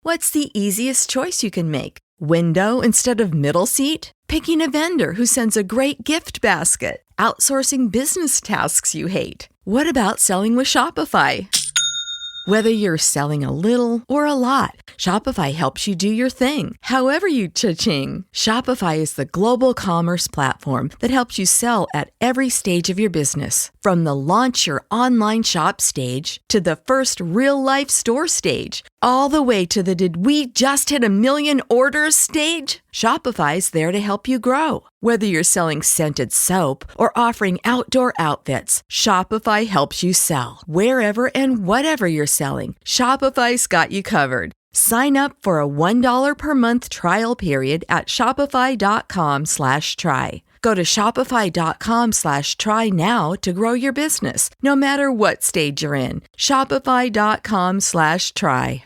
What's the easiest choice you can make? Window instead of middle seat? Picking a vendor who sends a great gift basket? Outsourcing business tasks you hate? What about selling with Shopify? Whether you're selling a little or a lot, Shopify helps you do your thing, however you cha-ching. Shopify is the global commerce platform that helps you sell at every stage of your business. From the launch your online shop stage to the first real-life store stage, all the way to the did we just hit a million orders stage. Shopify's there to help you grow. Whether you're selling scented soap or offering outdoor outfits, Shopify helps you sell. Wherever and whatever you're selling, Shopify's got you covered. Sign up for a $1 per month trial period at shopify.com/try. Go to shopify.com/try now to grow your business, no matter what stage you're in. Shopify.com/try.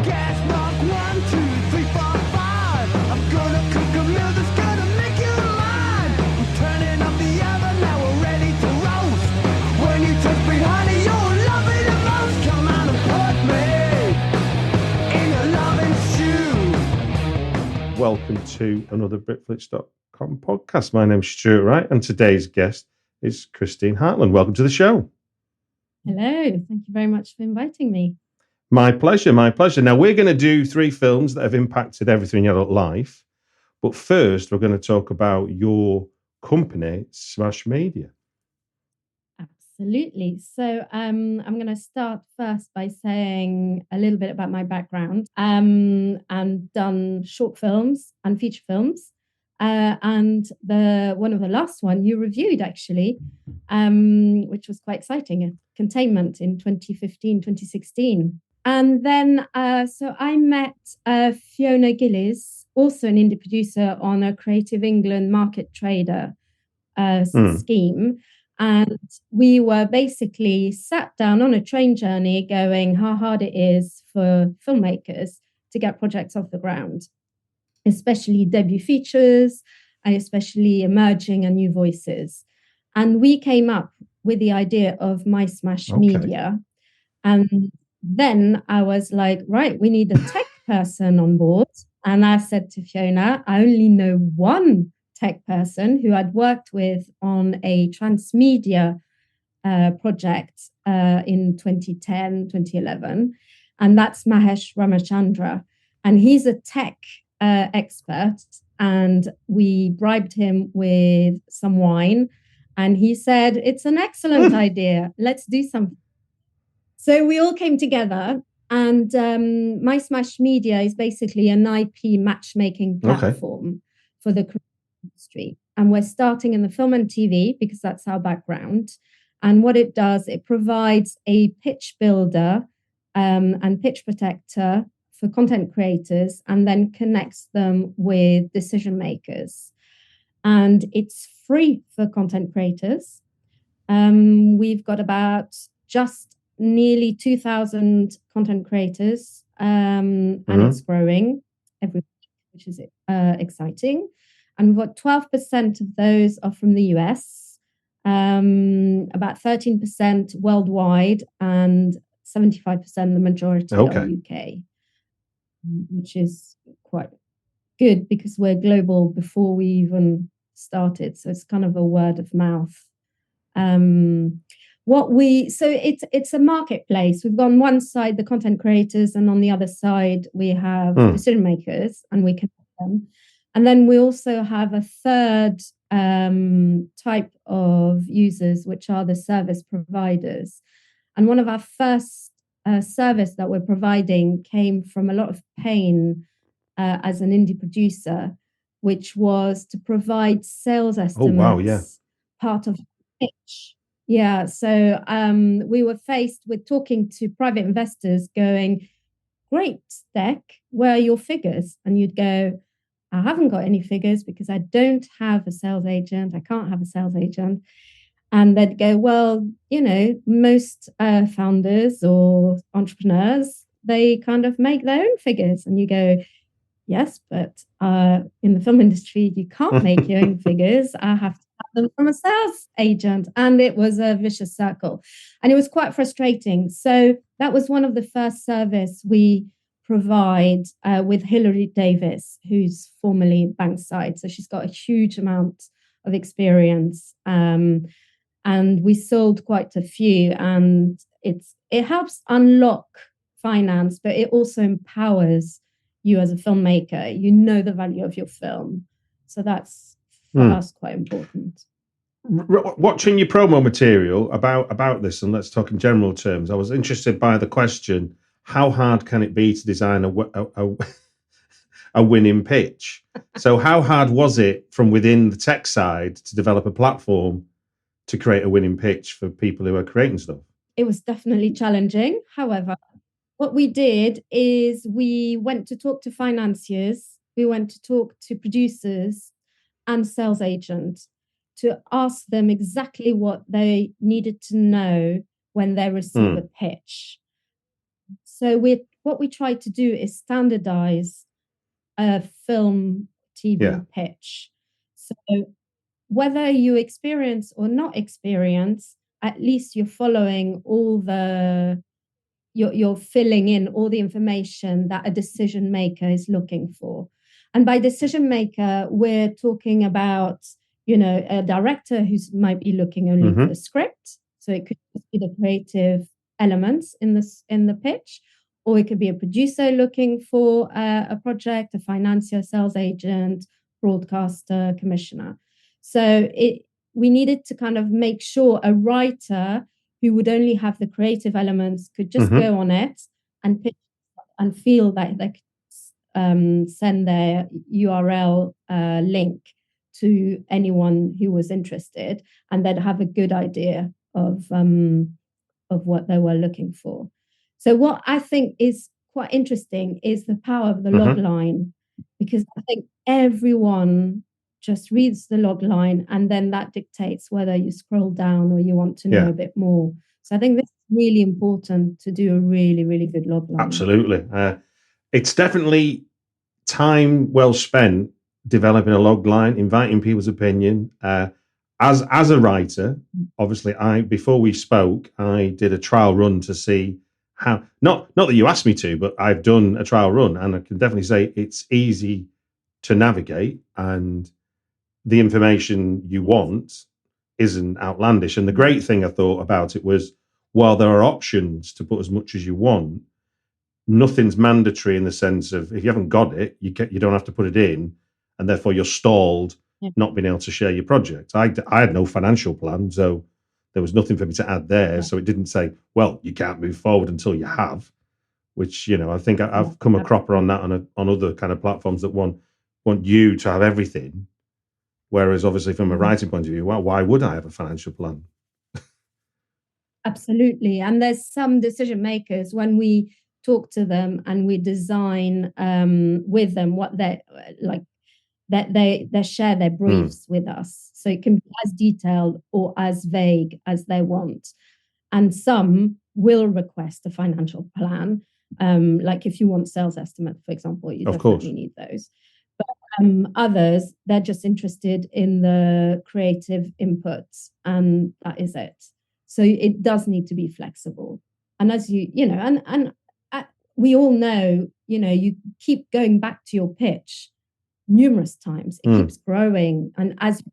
Gas mark 1, 2, 3, 4, 5. I'm gonna cook a meal that's gonna make you mine. I'm turning up the oven, now we're ready to roast. When you touch me, honey, you'll love it the most. Come on and put me in a loving stew. Welcome to another Britflix.com podcast. My name's Stuart Wright, and today's guest is Christine Hartland. Welcome to the show. Hello, thank you very much for inviting me. My pleasure, my pleasure. Now, we're going to do 3 films that have impacted everything in your life. But first, we're going to talk about your company, Smash Media. Absolutely. So I'm going to start first by saying a little bit about my background. I've done short films and feature films. And one of the last one you reviewed, actually, which was quite exciting, Containment in 2015, 2016. And then, so I met Fiona Gillies, also an indie producer on a Creative England market trader scheme. And we were basically sat down on a train journey going how hard it is for filmmakers to get projects off the ground, especially debut features and especially emerging and new voices. And we came up with the idea of My Smash Media. And then I was like, right, we need a tech person on board. And I said to Fiona, I only know one tech person who I'd worked with on a transmedia project in 2010, 2011. And that's Mahesh Ramachandra. And he's a tech expert. And we bribed him with some wine. And he said, it's an excellent idea. Let's do something. So we all came together, and My Smash Media is basically an IP matchmaking platform for the creative industry. And we're starting in the film and TV because that's our background. And what it does, it provides a pitch builder and pitch protector for content creators, and then connects them with decision makers. And it's free for content creators. We've got about just nearly 2,000 content creators, and it's growing every week, which is exciting. And we've got 12% of those are from the US, about 13% worldwide, and 75% the majority are UK, which is quite good because we're global before we even started. So it's kind of a word of mouth. So it's a marketplace. We've got on one side the content creators, and on the other side we have decision makers, and we connect them. And then we also have a third type of users, which are the service providers. And one of our first service that we're providing came from a lot of pain as an indie producer, which was to provide sales estimates, part of the pitch. Yeah, so we were faced with talking to private investors going, great, Deck, where are your figures? And you'd go, I haven't got any figures because I don't have a sales agent. I can't have a sales agent. And they'd go, well, you know, most founders or entrepreneurs, they kind of make their own figures. And you go, yes, but in the film industry, you can't make your own figures. I have to have them from a sales agent. And it was a vicious circle. And it was quite frustrating. So that was one of the first service we provide with Hilary Davis, who's formerly Bankside. So she's got a huge amount of experience. And we sold quite a few, and it helps unlock finance, but it also empowers you as a filmmaker. You know the value of your film. So that's for us quite important. Watching your promo material about this, and let's talk in general terms, I was interested by the question, how hard can it be to design a winning pitch? So how hard was it from within the tech side to develop a platform to create a winning pitch for people who are creating stuff? It was definitely challenging. However, what we did is we went to talk to financiers, we went to talk to producers and sales agents to ask them exactly what they needed to know when they receive a pitch. So what we tried to do is standardize a film TV pitch. So whether you experience or not experience, at least you're following you're filling in all the information that a decision maker is looking for. And by decision maker, we're talking about, a director who might be looking only for a script. So it could be the creative elements in the pitch, or it could be a producer looking for a project, a financier, sales agent, broadcaster, commissioner. So we needed to kind of make sure a writer who would only have the creative elements could just go on it and pitch and feel that they could send their URL link to anyone who was interested, and they'd have a good idea of what they were looking for. So what I think is quite interesting is the power of the log line, because I think everyone just reads the log line, and then that dictates whether you scroll down or you want to know a bit more. So I think this is really important, to do a really, really good log line. Absolutely. It's definitely time well spent developing a log line, inviting people's opinion. As a writer, obviously, before we spoke, I did a trial run to see how, not that you asked me to, but I've done a trial run, and I can definitely say it's easy to navigate, and the information you want isn't outlandish. And the great thing I thought about it was, while there are options to put as much as you want, nothing's mandatory in the sense of, if you haven't got it, you don't have to put it in, and therefore you're stalled not being able to share your project. I had no financial plan, so there was nothing for me to add there. So it didn't say, well, you can't move forward until you have, which, I think I've come a cropper on that on other kind of platforms that want you to have everything. Whereas obviously from a writing point of view, well, why would I have a financial plan? Absolutely. And there's some decision makers, when we talk to them and we design with them what they like, that they share their briefs with us. So it can be as detailed or as vague as they want. And some will request a financial plan. Like if you want sales estimate, for example, you definitely need those. But others, they're just interested in the creative inputs, and that is it. So it does need to be flexible. And as we all know, you keep going back to your pitch numerous times. It keeps growing. And as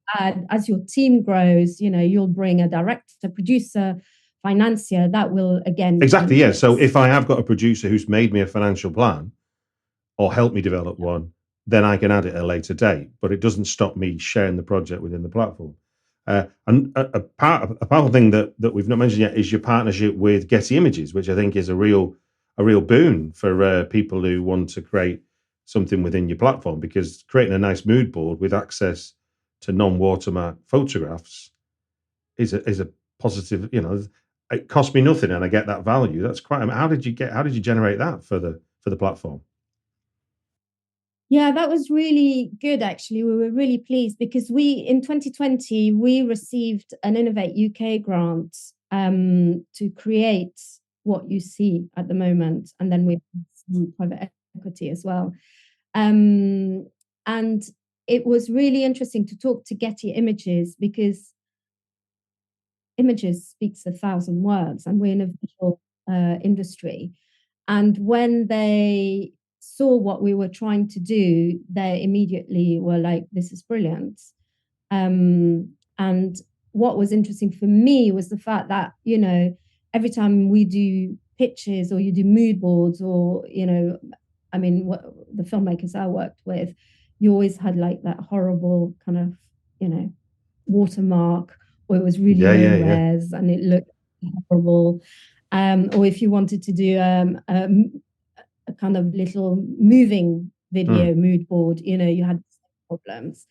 your team grows, you'll bring a director, producer, financier, that will again. Exactly, yeah. So if I have got a producer who's made me a financial plan or helped me develop one, then I can add it at a later date. But it doesn't stop me sharing the project within the platform. And a powerful thing that we've not mentioned yet is your partnership with Getty Images, which I think is a real boon for people who want to create something within your platform, because creating a nice mood board with access to non-watermark photographs is a positive. It cost me nothing, and I get that value. That's quite. How did you generate that for the platform? Yeah, that was really good, actually. We were really pleased because in 2020, we received an Innovate UK grant to create what you see at the moment. And then we have some private equity as well. And it was really interesting to talk to Getty Images, because images speaks 1,000 words, and we're in a visual industry. And when they saw what we were trying to do, they immediately were like, this is brilliant. And what was interesting for me was the fact that, you know, every time we do pitches or you do mood boards or, you know, I mean, the filmmakers I worked with, you always had like that horrible kind of, you know, watermark, or it was really low res and it looked horrible. Or if you wanted to do a kind of little moving video mood board, you know, you had problems.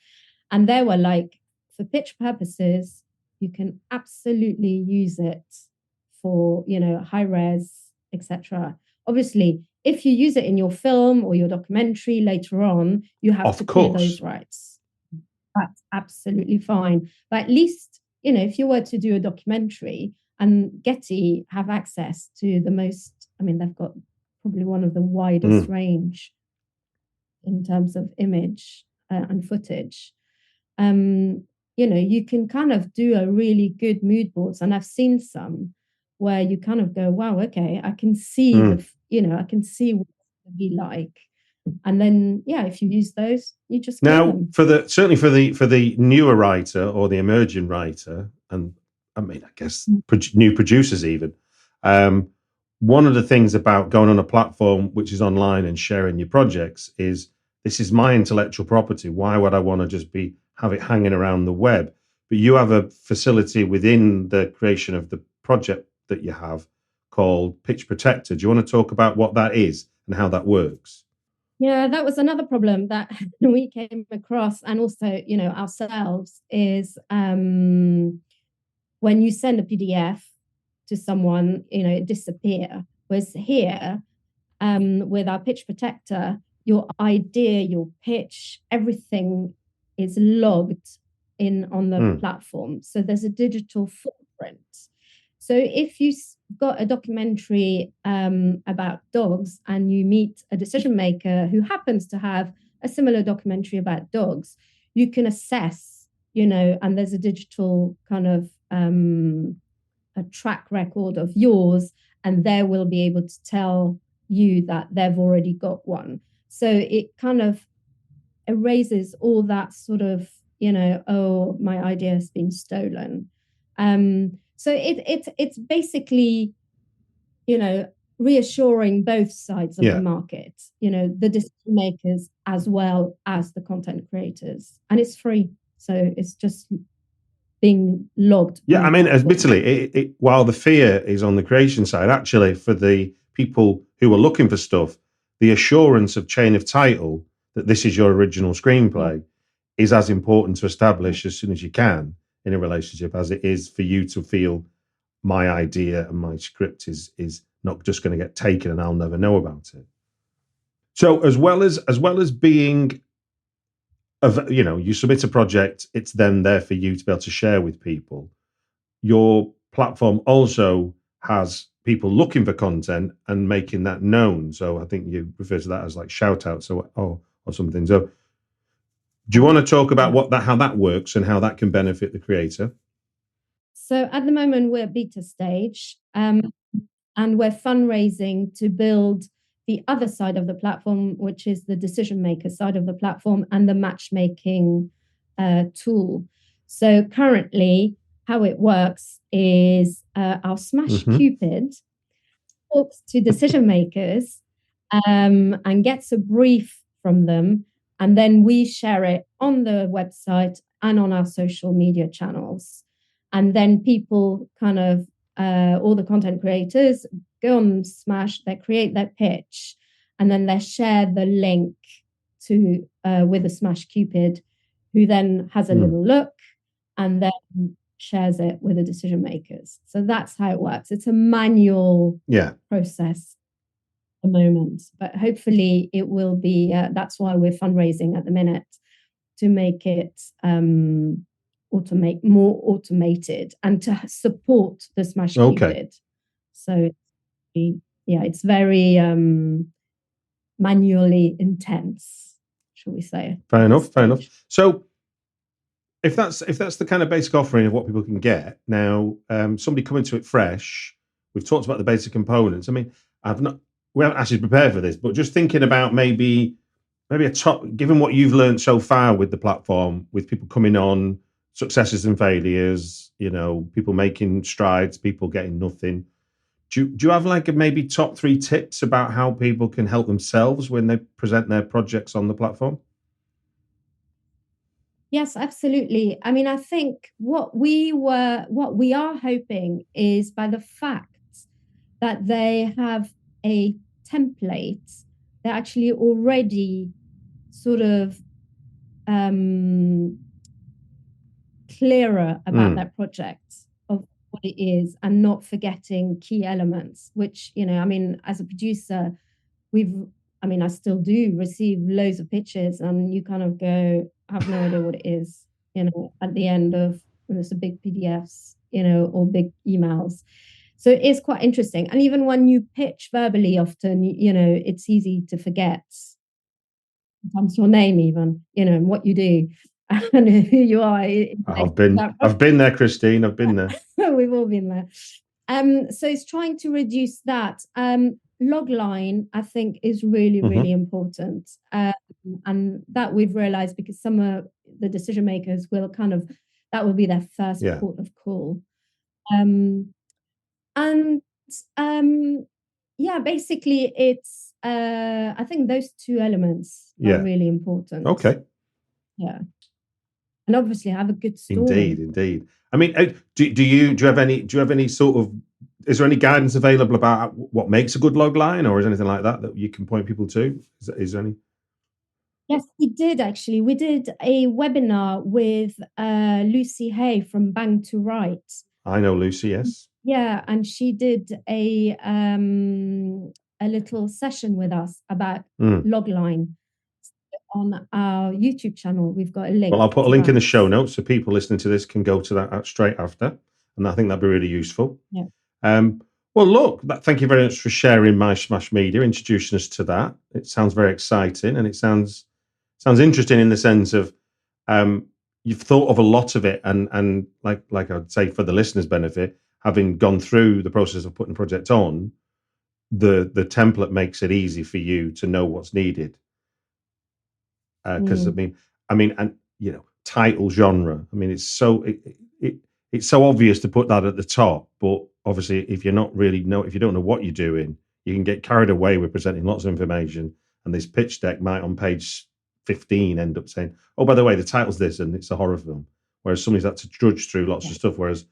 And they were like, for pitch purposes, you can absolutely use it for, you know, high res, etc. Obviously, if you use it in your film or your documentary later on, you have to clear those rights. That's absolutely fine. But at least, you know, if you were to do a documentary, and Getty have access to the most, I mean, they've got probably one of the widest range in terms of image and footage. You know, you can kind of do a really good mood boards. And I've seen some where you kind of go, wow, okay, I can see I can see what it would be like. And then, yeah, if you use those, you just now certainly for the newer writer or the emerging writer, and I mean, I guess new producers even. One of the things about going on a platform which is online and sharing your projects is this is my intellectual property. Why would I want to just have it hanging around the web? But you have a facility within the creation of the project that you have called Pitch Protector. Do you want to talk about what that is and how that works? Yeah, that was another problem that we came across, and also, you know, ourselves, is when you send a PDF to someone, you know, it disappears. Whereas here, with our Pitch Protector, your idea, your pitch, everything is logged in on the platform. So there's a digital footprint. So if you've got a documentary about dogs and you meet a decision maker who happens to have a similar documentary about dogs, you can assess, you know, and there's a digital kind of a track record of yours, and they will be able to tell you that they've already got one. So it kind of erases all that sort of, you know, oh, my idea has been stolen. So it's basically, you know, reassuring both sides of the market, you know, the decision makers as well as the content creators, and it's free. So it's just being logged. Yeah, I mean, admittedly, while the fear is on the creation side, actually for the people who are looking for stuff, the assurance of chain of title that this is your original screenplay is as important to establish as soon as you can in a relationship as it is for you to feel my idea and my script is not just going to get taken and I'll never know about it. So as well as being, you know, you submit a project, it's then there for you to be able to share with people. Your platform also has people looking for content and making that known. So I think you refer to that as like shout outs or something. So do you want to talk about how that works and how that can benefit the creator? So at the moment we're beta stage, and we're fundraising to build the other side of the platform, which is the decision maker side of the platform and the matchmaking tool. So currently, how it works is our Smash Cupid talks to decision makers and gets a brief from them, and then we share it on the website and on our social media channels. And then people kind of, all the content creators go on Smash, they create their pitch, and then they share the link to with a Smash Cupid, who then has a little look and then shares it with the decision makers. So that's how it works. It's a manual process at the moment, but hopefully it will be, that's why we're fundraising at the minute, to make it more automated and to support the Smash Cupid. So it's very manually intense, shall we say. Fair enough. So if that's the kind of basic offering of what people can get now, somebody coming to it fresh, we've talked about the basic components. I mean, we haven't actually prepared for this, but just thinking about maybe a top, given what you've learned so far with the platform, with people coming on, successes and failures, people making strides, people getting nothing. Do you have like maybe top 3 tips about how people can help themselves when they present their projects on the platform? Yes, absolutely. I mean, I think what we are hoping is, by the fact that they have a template, they're actually already sort of clearer about their project, of what it is, and not forgetting key elements, which, I mean, as a producer, I still do receive loads of pitches, and you kind of go, I have no idea what it is, at the end of, it's a big PDFs, or big emails. So it is quite interesting. And even when you pitch verbally, often, it's easy to forget sometimes your name, even, and what you do and who you are. I've been there, Christine. I've been there. We've all been there. So it's trying to reduce that. Logline, I think, is really, really important. And that we've realized, because some of the decision makers will that will be their first port of call. Basically it's, I think those 2 elements are really important. Okay. Yeah. And obviously have a good story. Indeed. I mean, do you have any sort of, is there any guidance available about what makes a good log line, or is anything like that you can point people to? Is there any? Yes, we did actually. We did a webinar with Lucy Hay from Bang to Write. I know Lucy, yes. Yeah, and she did a little session with us about logline on our YouTube channel. We've got a link. Well, I'll put a link in the show notes so people listening to this can go to that straight after, and I think that'd be really useful. Yeah. Well, look, thank you very much for sharing My Smash Media, introducing us to that. It sounds very exciting, and it sounds interesting in the sense of you've thought of a lot of it, and like I'd say, for the listeners' benefit, having gone through the process of putting the project on, the template makes it easy for you to know what's needed. Because I mean, and title, genre. I mean, it's so obvious to put that at the top, but obviously, if you don't know what you're doing, you can get carried away with presenting lots of information, and this pitch deck might on page 15 end up saying, "Oh, by the way, the title's this, and it's a horror film." Whereas somebody's had to drudge through lots of stuff. Whereas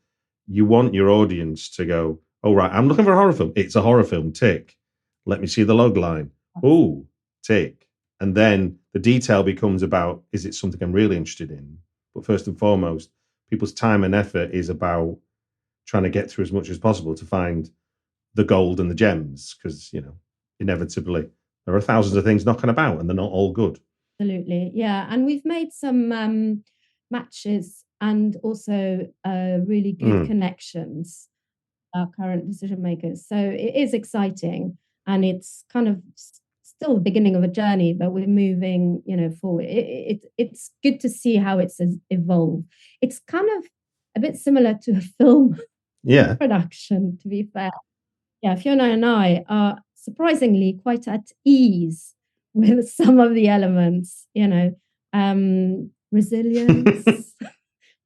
you want your audience to go, "Oh, right, I'm looking for a horror film. It's a horror film. Tick. Let me see the log line. Oh, tick." And then the detail becomes about, is it something I'm really interested in? But first and foremost, people's time and effort is about trying to get through as much as possible to find the gold and the gems, because, inevitably there are thousands of things knocking about and they're not all good. Absolutely. Yeah. And we've made some matches and also really good connections with our current decision makers. So it is exciting, and it's kind of still the beginning of a journey, but we're moving, forward. It's good to see how it's evolved. It's kind of a bit similar to a film production, to be fair. Yeah, Fiona and I are surprisingly quite at ease with some of the elements, resilience,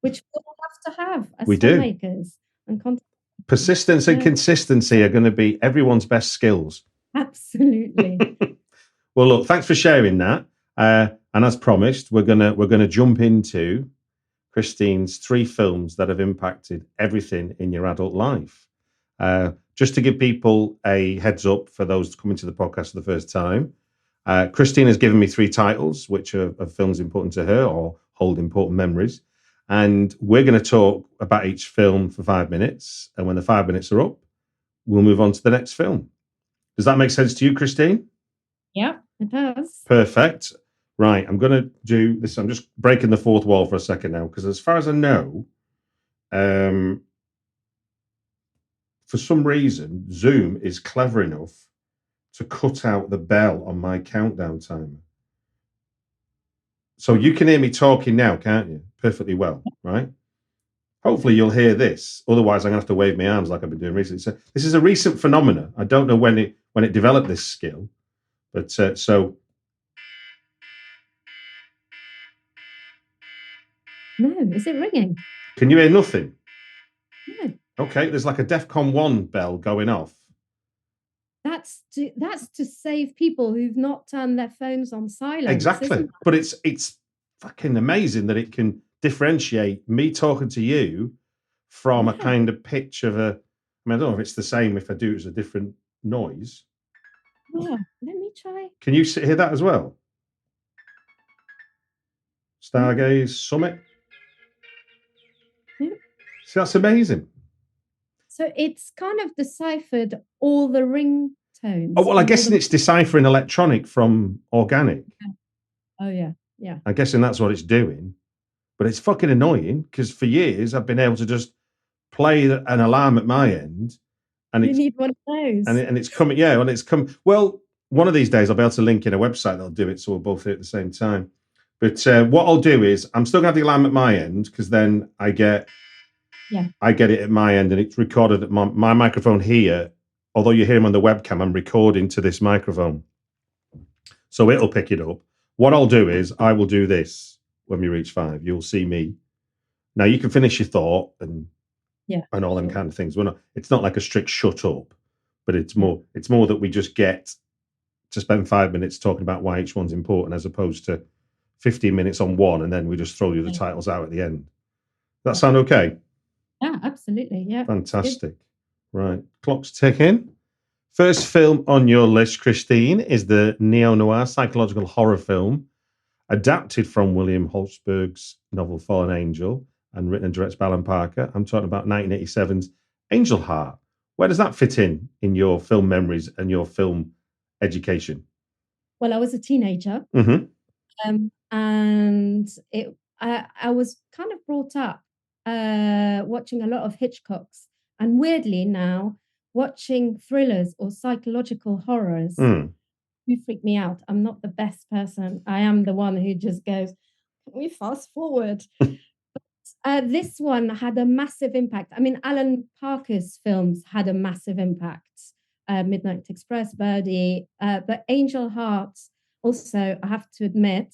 which we all have to have as filmmakers. And persistence and consistency are going to be everyone's best skills. Absolutely. Well, look, thanks for sharing that. And as promised, we're gonna jump into Christine's 3 films that have impacted everything in your adult life. Just to give people a heads up for those coming to the podcast for the first time, Christine has given me 3 titles, which are films important to her or hold important memories. And we're going to talk about each film for 5 minutes. And when the 5 minutes are up, we'll move on to the next film. Does that make sense to you, Christine? Yeah, it does. Perfect. Right, I'm going to do this. I'm just breaking the fourth wall for a second now, because as far as I know, for some reason, Zoom is clever enough to cut out the bell on my countdown timer. So you can hear me talking now, can't you? Perfectly well, right? Hopefully you'll hear this. Otherwise, I'm going to have to wave my arms like I've been doing recently. So this is a recent phenomenon. I don't know when when it developed this skill. But so No, is it ringing? can you hear nothing? No. Okay, there's like a DEFCON 1 bell going off. That's to save people who've not turned their phones on silent. Exactly. But it's fucking amazing that it can differentiate me talking to you from a kind of pitch of a, I mean, I don't know if it's the same if I do it as a different noise. Yeah, let me try. Can you hear that as well? Stargaze Summit. Yeah. See, that's amazing. So it's kind of deciphered all the ringtones. Oh, well, I'm guessing it's deciphering electronic from organic. Oh, yeah. I'm guessing that's what it's doing. But it's fucking annoying because for years I've been able to just play an alarm at my end. And you need one of those. And it's coming, yeah, and it's come. Well, one of these days I'll be able to link in a website that'll do it so we'll both hear it at the same time. But what I'll do is I'm still going to have the alarm at my end because then I get it at my end and it's recorded at my microphone here. Although you hear him on the webcam, I'm recording to this microphone. So it'll pick it up. What I'll do is I will do this when we reach 5. You'll see me. Now you can finish your thought and all them kind of things. It's not like a strict shut up, but it's more that we just get to spend 5 minutes talking about why each one's important as opposed to 15 minutes on one and then we just throw the other titles out at the end. Does that sound okay? Yeah, absolutely. Yeah. Fantastic. Right. Clock's ticking. First film on your list, Christine, is the neo-noir psychological horror film adapted from William Holzberg's novel Fallen Angel and written and directed by Alan Parker. I'm talking about 1987's Angel Heart. Where does that fit in your film memories and your film education? Well, I was a teenager. Mm-hmm. And I was kind of brought up watching a lot of Hitchcock's, and weirdly now watching thrillers or psychological horrors who freak me out. I'm not the best person. I am the one who just goes, can we fast forward? But this one had a massive impact. I mean, Alan Parker's films had a massive impact. Midnight Express, Birdie, but Angel Heart. Also, I have to admit,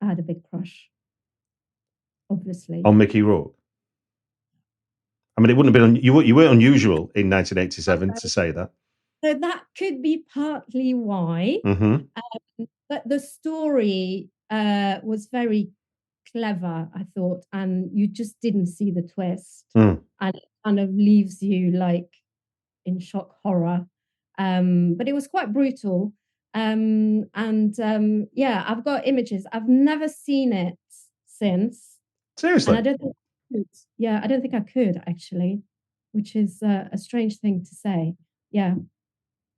I had a big crush, obviously. On Mickey Rourke? I mean, it wouldn't have been, you weren't unusual in 1987 to say that. So that could be partly why. Mm-hmm. But the story was very clever, I thought, and you just didn't see the twist. And it kind of leaves you like in shock horror. But it was quite brutal. I've got images. I've never seen it since. Seriously? And I don't think I could. Yeah, I don't think I could actually, which is a strange thing to say. Yeah.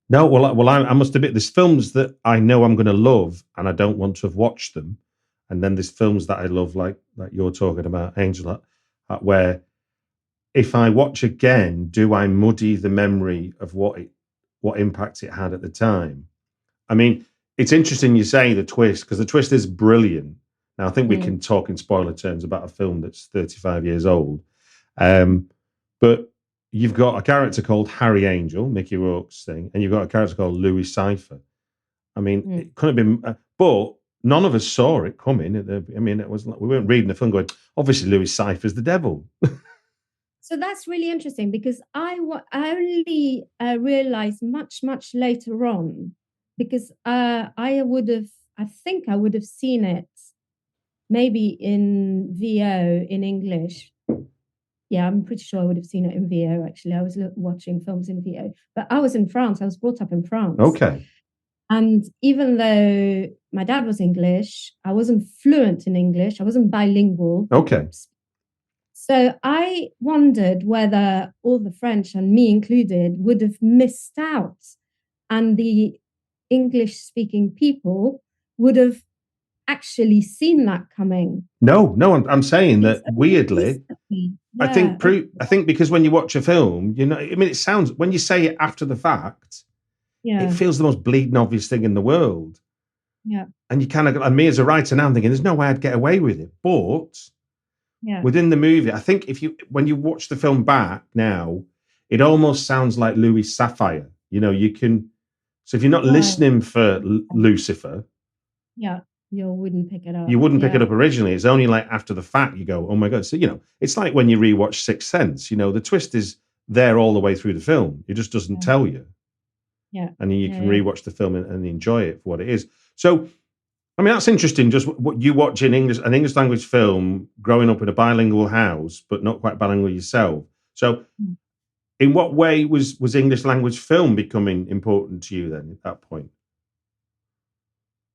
No, well, I must admit, there's films that I know I'm going to love, and I don't want to have watched them, and then there's films that I love, like you're talking about, Angela, where if I watch again, do I muddy the memory of what impact it had at the time? I mean, it's interesting you say the twist, because the twist is brilliant. Now, I think we can talk in spoiler terms about a film that's 35 years old. But you've got a character called Harry Angel, Mickey Rourke's thing, and you've got a character called Louis Cypher. I mean, it couldn't have been, but none of us saw it coming. I mean, it was we weren't reading the film going, obviously Louis Cypher's the devil. So that's really interesting because I only realized much later on, because I think I would have seen it maybe in VO in English. Yeah, I'm pretty sure I would have seen it in VO, actually. I was watching films in VO. But I was in France. I was brought up in France. Okay. And even though my dad was English, I wasn't fluent in English. I wasn't bilingual. Okay. So I wondered whether all the French, and me included, would have missed out, and the English-speaking people would have actually seen that coming. No, I'm saying that weirdly, yeah. I think because when you watch a film, you know, I mean, it sounds, when you say it after the fact, it feels the most bleeding obvious thing in the world. Yeah. And you kind of, and me as a writer now, I'm thinking, there's no way I'd get away with it. But within the movie, I think when you watch the film back now, it almost sounds like Louis Sapphire. You know, you can So if you're not Right. listening for Lucifer, Yeah, you wouldn't pick it up. you wouldn't pick Yeah. it up originally. It's only like after the fact you go, oh my God. So, it's like when you rewatch Sixth Sense, the twist is there all the way through the film. It just doesn't tell you. Yeah. And you Yeah, can yeah. rewatch the film and enjoy it for what it is. So, I mean, that's interesting. Just what you watch an English language film, growing up in a bilingual house, but not quite bilingual yourself. So, in what way was English language film becoming important to you then at that point?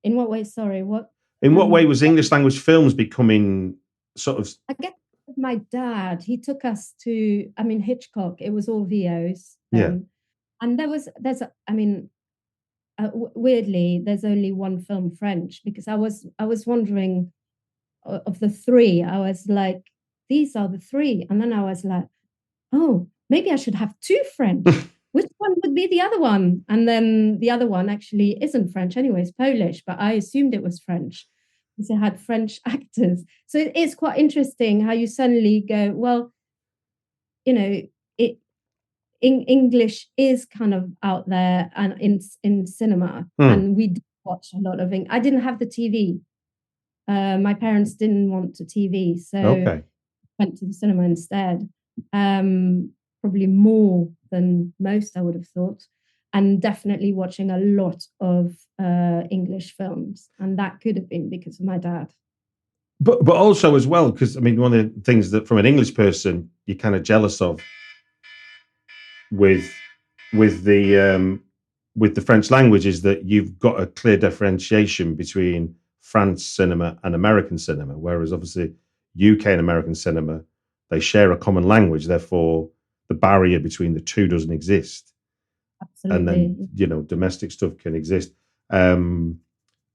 In what way? Sorry, what? In what way was English language films becoming sort of? I guess my dad, he took us to, Hitchcock. It was all VOs. Yeah. And weirdly, there's only one film French, because I was wondering of the three. I was like, these are the three, and then I was like, oh, maybe I should have two French. Which one would be the other one? And then the other one actually isn't French anyway, it's Polish, but I assumed it was French because it had French actors. So it is quite interesting how you suddenly go, well, English is kind of out there and in cinema, and we did watch a lot of it. I didn't have the TV. My parents didn't want a TV, so went to the cinema instead. Probably more than most, I would have thought, and definitely watching a lot of English films, and that could have been because of my dad. But also as well, because one of the things that from an English person you're kind of jealous of with the French language is that you've got a clear differentiation between France cinema and American cinema, whereas obviously UK and American cinema, they share a common language, therefore the barrier between the two doesn't exist. Absolutely. And then domestic stuff can exist. And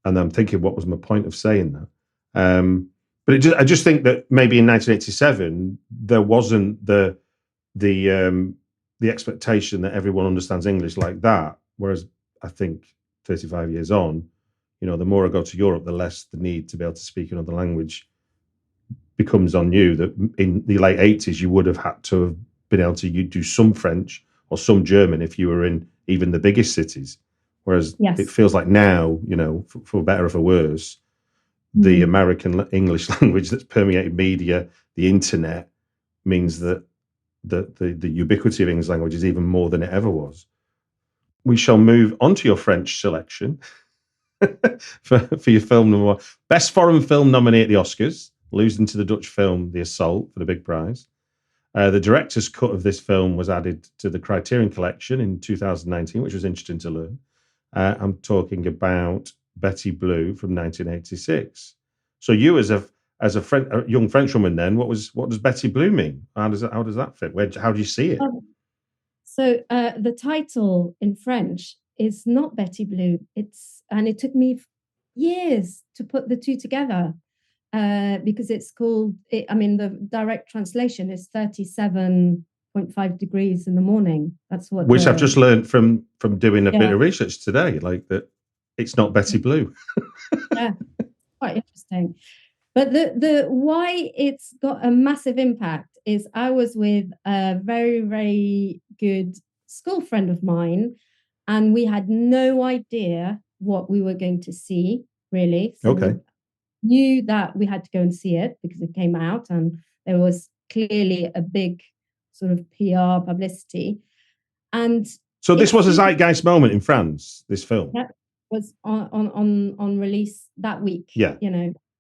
I'm thinking, what was my point of saying that? But I just think that maybe in 1987 there wasn't the expectation that everyone understands English like that. Whereas I think 35 years on, the more I go to Europe, the less the need to be able to speak another language becomes on you. That in the late 80s, you would have had to have been able to do some French or some German if you were in even the biggest cities. Whereas it feels like now, for better or for worse, the American English language that's permeated media, the internet, means that the ubiquity of English language is even more than it ever was. We shall move on to your French selection for your film number one. Best foreign film nominee at the Oscars, losing to the Dutch film The Assault for the big prize. The director's cut of this film was added to the Criterion Collection in 2019, which was interesting to learn. I'm talking about Betty Blue from 1986. So you, as a young French woman, then what does Betty Blue mean? How does that fit? How do you see it? So the title in French is not Betty Blue. It took me years to put the two together. Because it's called, the direct translation is 37.5 degrees in the morning. That's what. Which I've just learned from doing a bit of research today, like that it's not Betty Blue. Yeah, quite interesting. But the why it's got a massive impact is I was with a very, very good school friend of mine, and we had no idea what we were going to see, really. So okay. Knew that we had to go and see it because it came out and there was clearly a big sort of PR publicity. And so this was a zeitgeist moment in France, this film? Yeah, was on release that week. Yeah.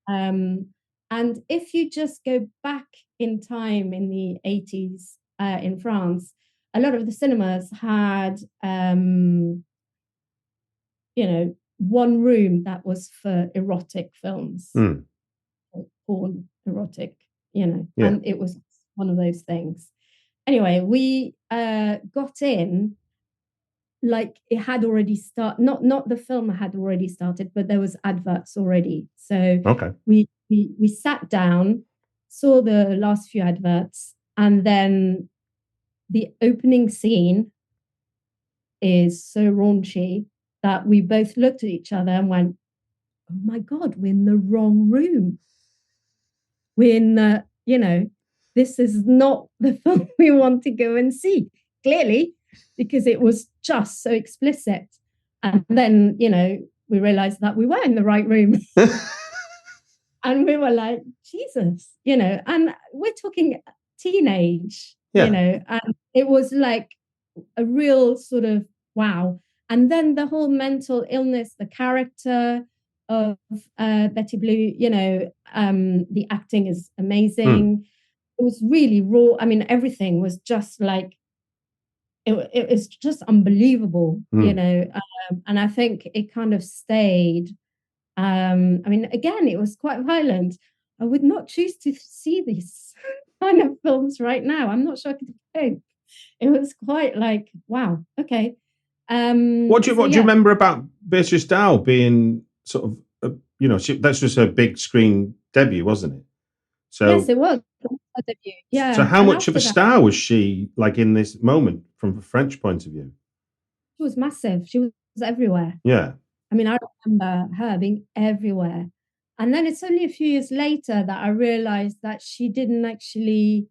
And if you just go back in time in the 80s in France, a lot of the cinemas had, one room that was for erotic films, porn, erotic, and it was one of those things. Anyway, we got in like it had already started. Not the film had already started, but there was adverts already. So we sat down, saw the last few adverts, and then the opening scene is so raunchy that we both looked at each other and went, oh my God, we're in the wrong room. We're in the, this is not the film we want to go and see, clearly, because it was just so explicit. And then, we realized that we were in the right room. And we were like, Jesus, and we're talking teenage, and it was like a real sort of wow. And then the whole mental illness, the character of Betty Blue, the acting is amazing. It was really raw. I mean, everything was just like, it was just unbelievable, and I think it kind of stayed. I mean, again, it was quite violent. I would not choose to see these kind of films right now. I'm not sure I could cope. It was quite like, wow, okay. What do you remember about Beatrice Dow being sort of, that's just her big screen debut, wasn't it? So yes, it was a debut. Yeah. So how much of a star was she like in this moment from a French point of view? She was massive. She was everywhere. Yeah. I mean, I remember her being everywhere. And then it's only a few years later that I realized that she didn't actually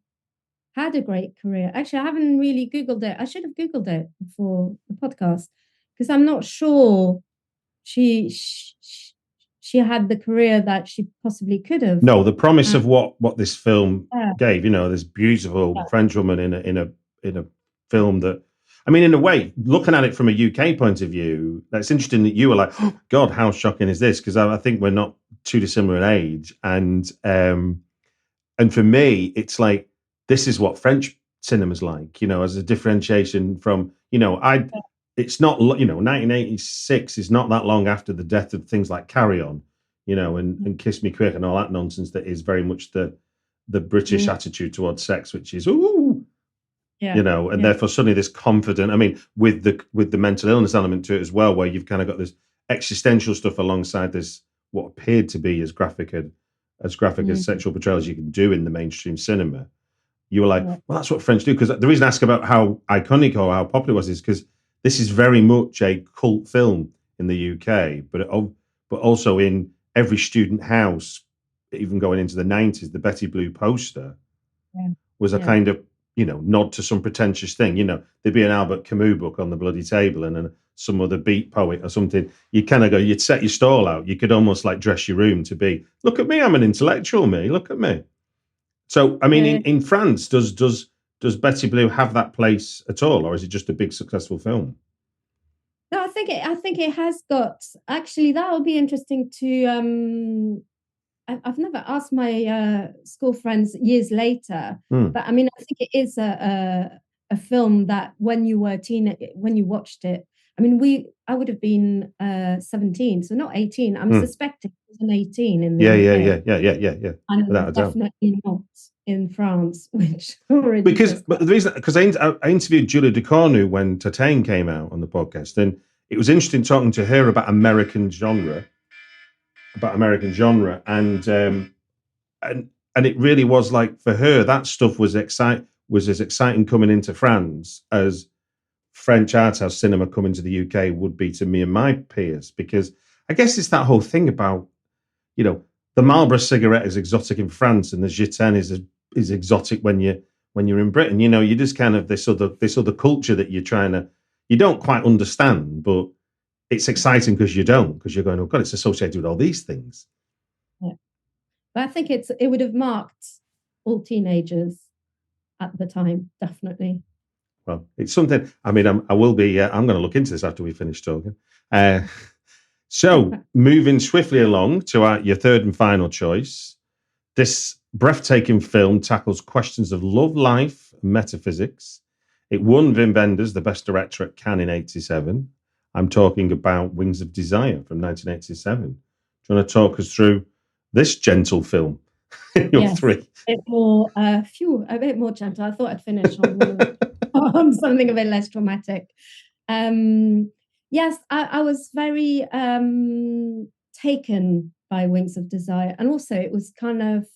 had a great career. Actually, I haven't really Googled it. I should have Googled it before the podcast because I'm not sure she had the career that she possibly could have. No, the promise of what this film gave, this beautiful French woman in a film that, I mean, in a way, looking at it from a UK point of view, that's interesting that you were like, oh, God, how shocking is this? Because I think we're not too dissimilar in age. And for me, it's like, this is what French cinema's like, as a differentiation from, it's not, 1986 is not that long after the death of things like Carry On, and Kiss Me Quick and all that nonsense that is very much the British attitude towards sex, which is, ooh, and therefore suddenly this confident, I mean, with the mental illness element to it as well, where you've kind of got this existential stuff alongside this, what appeared to be as graphic as sexual portrayal as you can do in the mainstream cinema. You were like, well, that's what French do. Because the reason I ask about how iconic or how popular it was is because this is very much a cult film in the UK, but also in every student house, even going into the 90s, the Betty Blue poster was a kind of, nod to some pretentious thing. There'd be an Albert Camus book on the bloody table and then some other beat poet or something. You kind of go, you'd set your stall out. You could almost like dress your room to be, look at me, I'm an intellectual, look at me. So, I mean, in France, does Betty Blue have that place at all, or is it just a big successful film? No, I think it has got. Actually, that would be interesting to. I've never asked my school friends years later, but I mean, I think it is a film that when you were when you watched it, I mean, I would have been 17, so not 18. I'm suspecting it was an 18 in the UK. And definitely not in France, which already because I interviewed Julia Ducournau when Titane came out on the podcast, and it was interesting talking to her about American genre, and it really was like for her that stuff was as exciting coming into France as French art house cinema coming to the UK would be to me and my peers, because I guess it's that whole thing about, the Marlboro cigarette is exotic in France and the Gitanes is exotic when you're in Britain. You just kind of this other culture that you don't quite understand, but it's exciting because you're going, oh God, it's associated with all these things. Yeah. But I think it would have marked all teenagers at the time, definitely. Well, it's something, I mean, I'm going to look into this after we finish talking. So moving swiftly along to your third and final choice, this breathtaking film tackles questions of love, life, and metaphysics. It won Wim Wenders the Best Director at Cannes in 1987. I'm talking about Wings of Desire from 1987. Do you want to talk us through this gentle film? Three. A bit more gentle. I thought I'd finish on something a bit less dramatic. Yes, I was very taken by Wings of Desire, and also it was kind of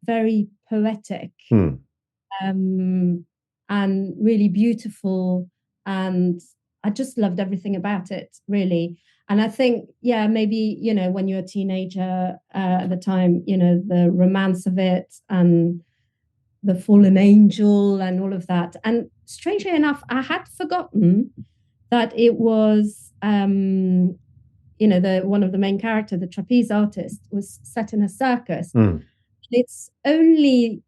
very poetic and really beautiful, and I just loved everything about it, really. And I think, maybe, when you're a teenager at the time, the romance of it and the fallen angel and all of that. And strangely enough, I had forgotten that it was one of the main character, the trapeze artist, was set in a circus. Mm. It's only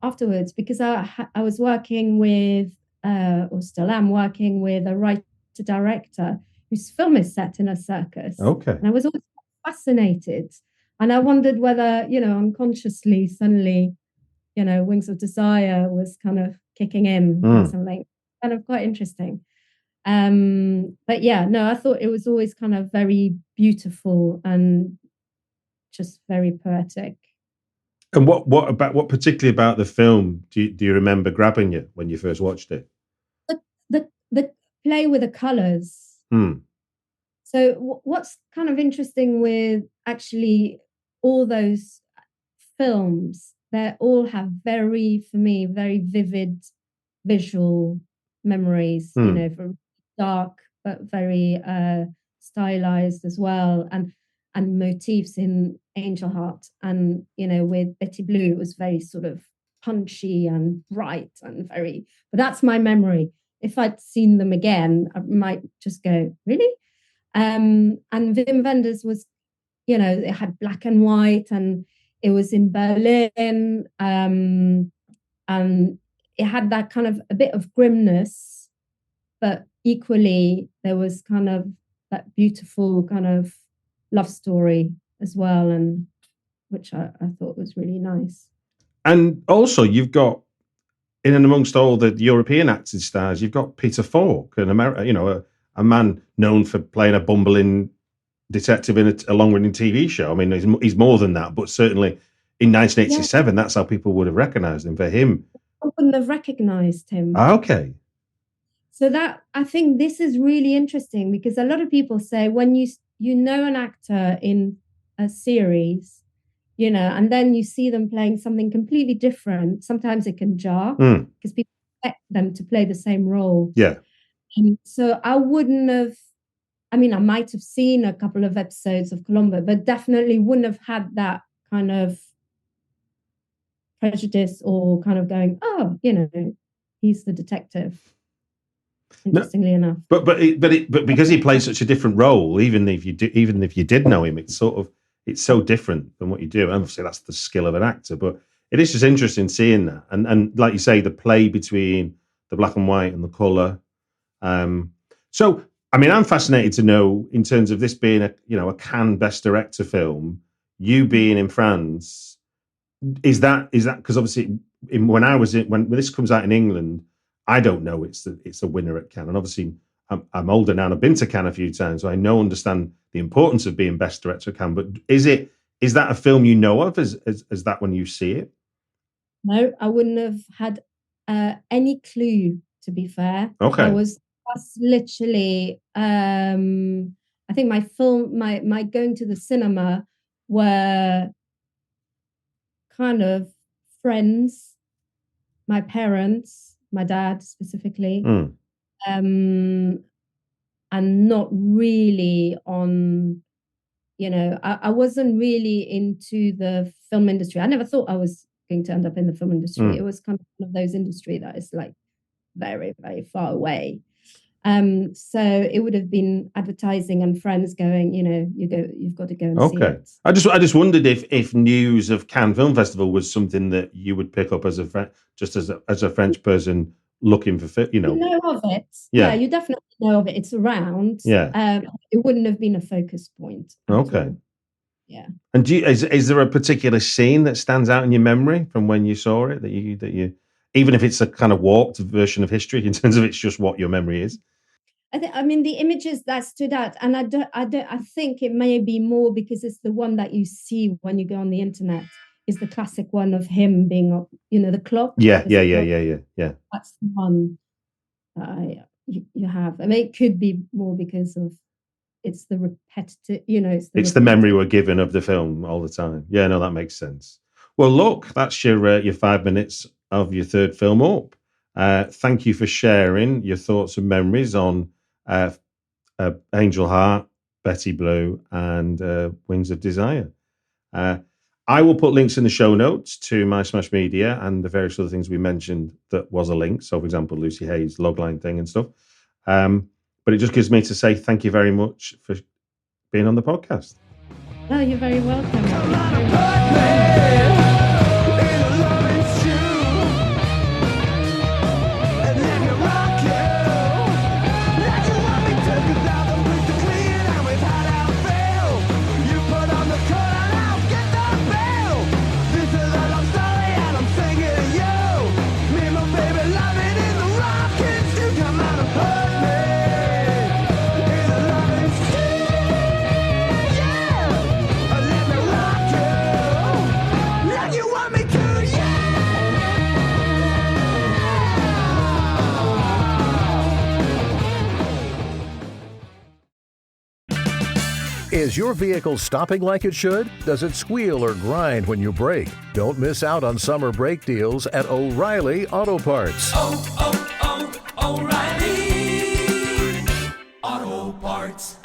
afterwards, because I was working with, or still am working with, a writer-director whose film is set in a circus. Okay. And I was always fascinated. And I wondered whether, unconsciously, suddenly, Wings of Desire was kind of kicking in or something. Kind of quite interesting. But yeah, no, I thought it was always kind of very beautiful and just very poetic. And what particularly about the film do you remember grabbing you when you first watched it? The play with the colors. So what's kind of interesting with actually all those films, they all have very vivid visual memories, from dark but very stylized as well, and motifs in Angel Heart, and with Betty Blue it was very sort of punchy and bright and very, but that's my memory. If I'd seen them again, I might just go, really? And Wim Wenders was, it had black and white, and it was in Berlin, and it had that kind of a bit of grimness, but equally there was kind of that beautiful kind of love story as well, and which I thought was really nice. And also you've got, in and amongst all the European acting stars, you've got Peter Falk, an American, a man known for playing a bumbling detective in a long-running TV show. I mean, he's more than that, but certainly in 1987, that's how people would have recognised him. For him, I wouldn't have recognised him. Okay. So I think this is really interesting, because a lot of people say when you know an actor in a series, and then you see them playing something completely different, sometimes it can jar, because people expect them to play the same role. Yeah. And so I wouldn't have, I might have seen a couple of episodes of Columbo, but definitely wouldn't have had that kind of prejudice or kind of going, oh, he's the detective. Interestingly enough, but because he plays such a different role, even if you did know him, it's so different than what you do. And obviously, that's the skill of an actor. But it is just interesting seeing that, and like you say, the play between the black and white and the color. So, I'm fascinated to know, in terms of this being a Cannes Best Director film, you being in France, is that because obviously when this comes out in England, I don't know it's a winner at Cannes, and obviously I'm older now and I've been to Cannes a few times, so I understand the importance of being Best Director at Cannes. But is that a film you know of as that when you see it? No, I wouldn't have had any clue, to be fair. Okay. I was literally, I think my going to the cinema were kind of friends, my parents, my dad specifically, and not really on, I wasn't really into the film industry. I never thought I was going to end up in the film industry. It was kind of one of those industry that is like very, very far away. So it would have been advertising and friends going, you've got to go and see it. I just wondered if news of Cannes Film Festival was something that you would pick up as a French person looking for, You know of it. Yeah, you definitely know of it. It's around. Yeah. It wouldn't have been a focus point. Okay. All. Yeah. And is there a particular scene that stands out in your memory from when you saw it that you even if it's a kind of warped version of history in terms of it's just what your memory is? The images that stood out, and I think it may be more because it's the one that you see when you go on the internet, is the classic one of him being up, the clock. Yeah. That's the one that you have. It could be more because of it's the repetitive, it's the memory we're given of the film all the time. Yeah, no, that makes sense. Well, look, that's your 5 minutes of your third film up. Thank you for sharing your thoughts and memories on Angel Heart, Betty Blue, and Wings of Desire. I will put links in the show notes to My Smash Media and the various other things we mentioned that was a link. So, for example, Lucy Hayes' logline thing and stuff. But it just gives me to say thank you very much for being on the podcast. Oh, you're very welcome. Come on and put me in a loving shoe and let me rock you like you want me to, 'cause now the bridge is clean and we've had our fill. You put on the coat and I'll get the bill. This is a love story and I'm singing to you. Me and my baby loving in the rockin' stew. Come on and put me in a loving stew. Yeah, let me rock you like you want me to. Yeah. Is your vehicle stopping like it should? Does it squeal or grind when you brake? Don't miss out on summer brake deals at O'Reilly Auto Parts. Oh, O'Reilly Auto Parts.